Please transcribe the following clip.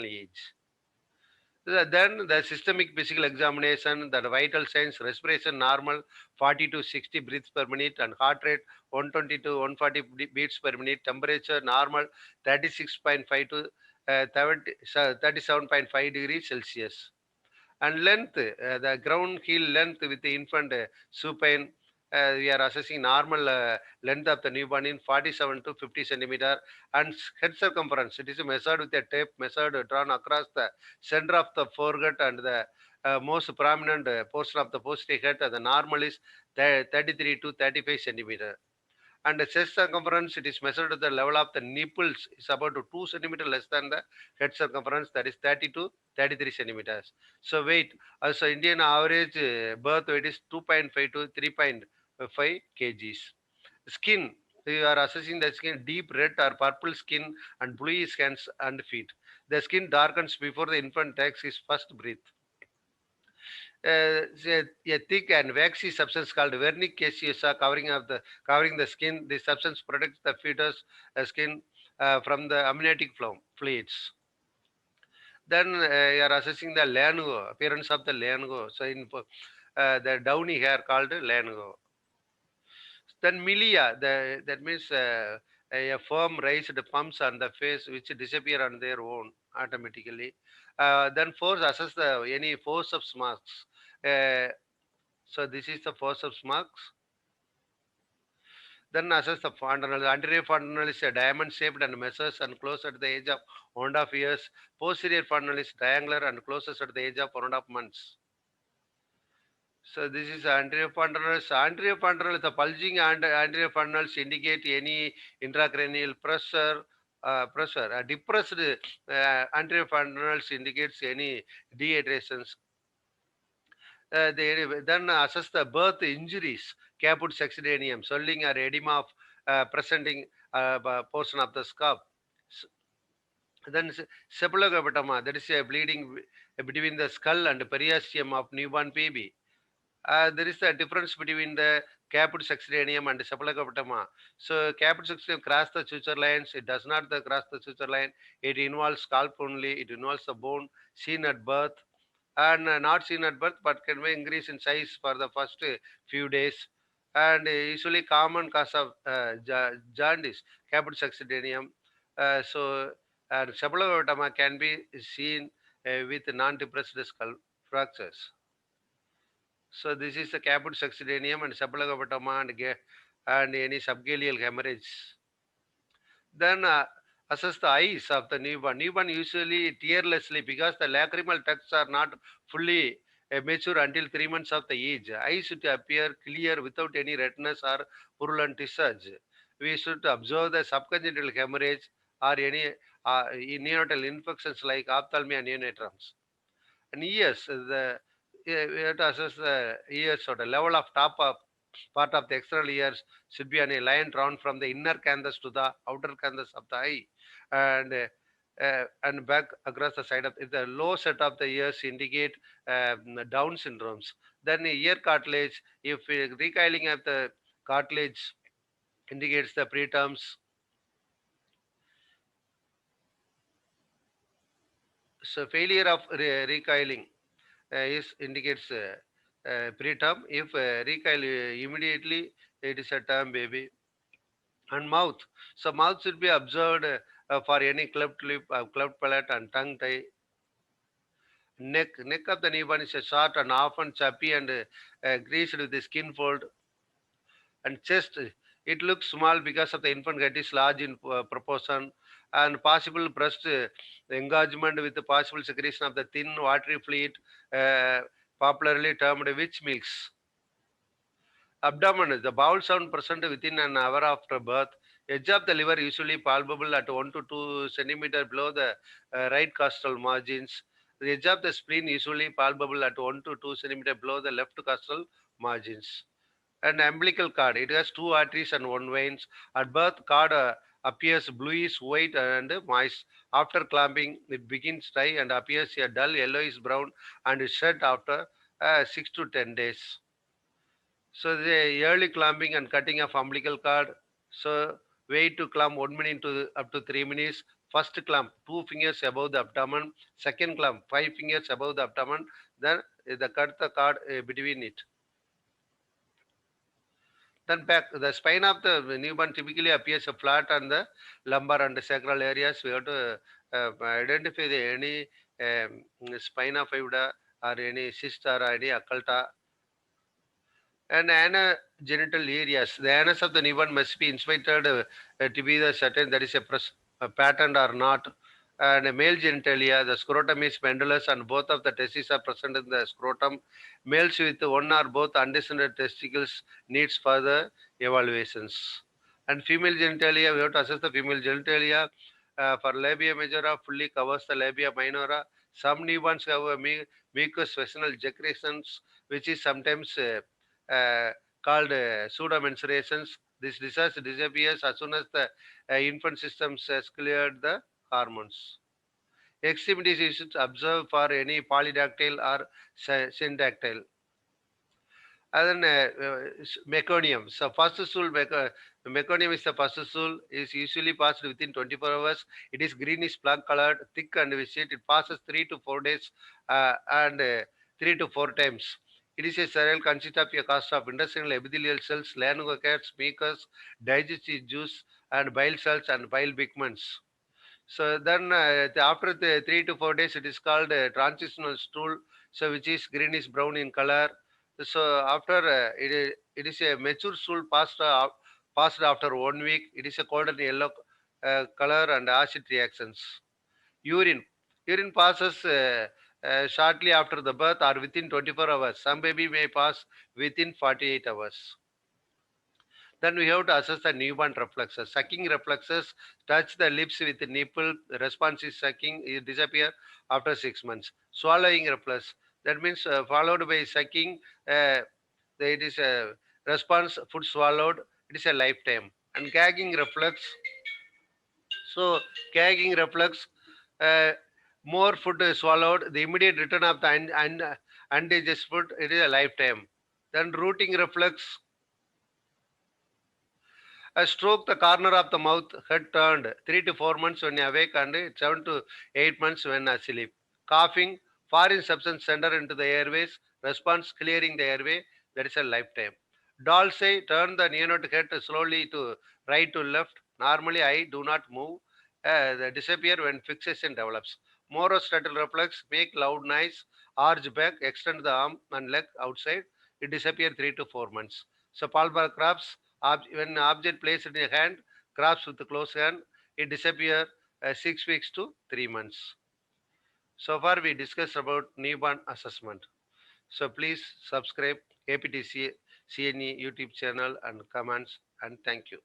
age. Then the systemic physical examination, the vital signs, respiration normal, 40 to 60 breaths per minute, and heart rate 120 to 140 beats per minute, temperature normal, 36.5 to 37.5 degrees Celsius. And length, the ground heel length with the infant supine, we are assessing normal length of the newborn in 47 to 50 centimeter. And head circumference, it is measured with a tape measured drawn across the center of the forehead and the most prominent portion of the posterior head. The normal is 33 to 35 centimeter. And the chest circumference, it is measured at the level of the nipples, is about 2 centimeter less than the head circumference, that is 30 to 33 centimeters. So weight, also Indian average birth weight is 2.5 to 3.5 kgs. Skin, we are assessing the skin deep red or purple skin and bluish hands and feet. The skin darkens before the infant takes his first breath. A thick and waxy substance called vernic caseosa covering the skin. This substance protects the fetus skin from the amniotic fluids. Then you are assessing the lango, appearance of the lango. So in the downy hair called lango. Then milia, that means a firm raised pumps on the face which disappear on their own automatically. Then force assess the any force of marks. Uh, so this is the forceps marks. Then assess the fontanelle. Anterior fontanelle is a diamond shaped and measures and close at the age of 1.5 years. Posterior fontanelle is triangular and closes at the age of 1.5 months. So this is anterior fontanelles. Anterior fontanelles, the bulging and anterior fontanelles indicate any intracranial pressure. A depressed anterior fontanelles indicates any dehydrations. Then assess the birth injuries, caput succedaneum, swelling or edema of presenting portion of the scalp. S- Then cephalogabetoma, that is a bleeding between the skull and periosteum of newborn baby. There is a difference between the caput succedaneum and cephalogabetoma. So caput succedaneum cross the suture lines. It does not cross the suture line. It involves scalp only. It involves the bone seen at birth and not seen at birth but can be increase in size for the first few days, and usually common cause of jaundice, caput succedaneum. So cephalotoma can be seen with non-depressed skull fractures. So this is the caput succedaneum and cephalotoma and any subgaleal hemorrhage. Then assess the eyes of the newborn. Newborn usually tearlessly because the lacrimal ducts are not fully mature until 3 months of the age. Eyes should appear clear without any redness or purulent discharge. We should observe the subcongenital hemorrhage or any neonatal infections like ophthalmia neonatrums. And ears, we have to assess the ears or the level of top of part of the external ears should be on a line drawn from the inner canthus to the outer canthus of the eye, and and back across the side of the low set of the ears indicate Down syndromes. Then ear cartilage, if recoiling of the cartilage indicates the preterms. So failure of recoiling is indicates preterm. If recoil immediately, it is a term baby. And mouth. So mouth should be observed for any cleft lip, cleft palate, and tongue tie. Neck of the newborn is a short and often choppy and greased with the skin fold. And chest, it looks small because of the infant gut is large in proportion, and possible breast engagement with the possible secretion of the thin watery fluid, uh, popularly termed witch milks. Abdomen, the bowel sound present within an hour after birth. Edge of the liver usually palpable at 1 to 2 centimeter below the right costal margins. The edge of the spleen usually palpable at 1 to 2 centimeter below the left costal margins. And umbilical cord, it has two arteries and one veins. At birth, cord appears bluish white and moist. After clamping, it begins dry and appears a dull yellowish brown and is shed after 6 to 10 days. So the early clamping and cutting of umbilical cord. So wait to clamp 1 minute to up to 3 minutes. First clump, 2 fingers above the abdomen. Second clump, 5 fingers above the abdomen. Then cut the cord between it. Then back, the spine of the newborn typically appears flat on the lumbar and sacral areas. We have to identify any spina bifida or any cyst or any occulta. And anogenital areas. The anus of the newborn must be inspected to be the certain that is a pattern or not. And male genitalia, the scrotum is pendulous and both of the testes are present in the scrotum. Males with one or both undescended testicles needs further evaluations. And female genitalia, we have to assess the female genitalia. For labia majora, fully covers the labia minora. Some newborns have a mucous vaginal ejaculations, which is sometimes uh, called pseudomensurations. This disease disappears as soon as the infant systems has cleared the hormones. Extremities is observed for any polydactyl or syndactyl. And then meconium. So first stool, meconium is the first stool, is usually passed within 24 hours. It is greenish black colored, thick and viscid. It passes 3 to 4 days and 3 to 4 times. It is a cereal consists of a cast of intestinal epithelial cells, laryngocats, mucus, digestive juice, and bile cells and bile pigments. So then after the 3 to 4 days, it is called transitional stool, so which is greenish brown in color. So after it is a mature stool passed after 1 week. It is a golden yellow color and acid reactions. Urine. Urine passes shortly after the birth or within 24 hours. Some baby may pass within 48 hours. Then we have to assess the newborn reflexes. Sucking reflexes touch the lips with the nipple. The response is sucking. It disappear after 6 months. Swallowing reflex. That means followed by sucking. Uh, it is a response. Food swallowed. It is a lifetime. And gagging reflex. So gagging reflex. Uh, more food is swallowed. The immediate return of the undigested food. It is a lifetime. Then rooting reflex. I stroke the corner of the mouth, head turned, 3 to 4 months when awake and 7 to 8 months when asleep. Coughing, foreign substance enter into the airways, response clearing the airway, that is a lifetime. Doll say, turn the neonate head slowly to right to left. Normally, I do not move. They disappear when fixation develops. Morostatal reflex, make loud noise, arch back, extend the arm and leg outside. It disappear 3 to 4 months. So, palpar crabs, when object placed in a hand, grasps with the closed hand, it disappear 6 weeks to 3 months. So far, we discussed about newborn assessment. So please subscribe APTC CNE YouTube channel and comments, and thank you.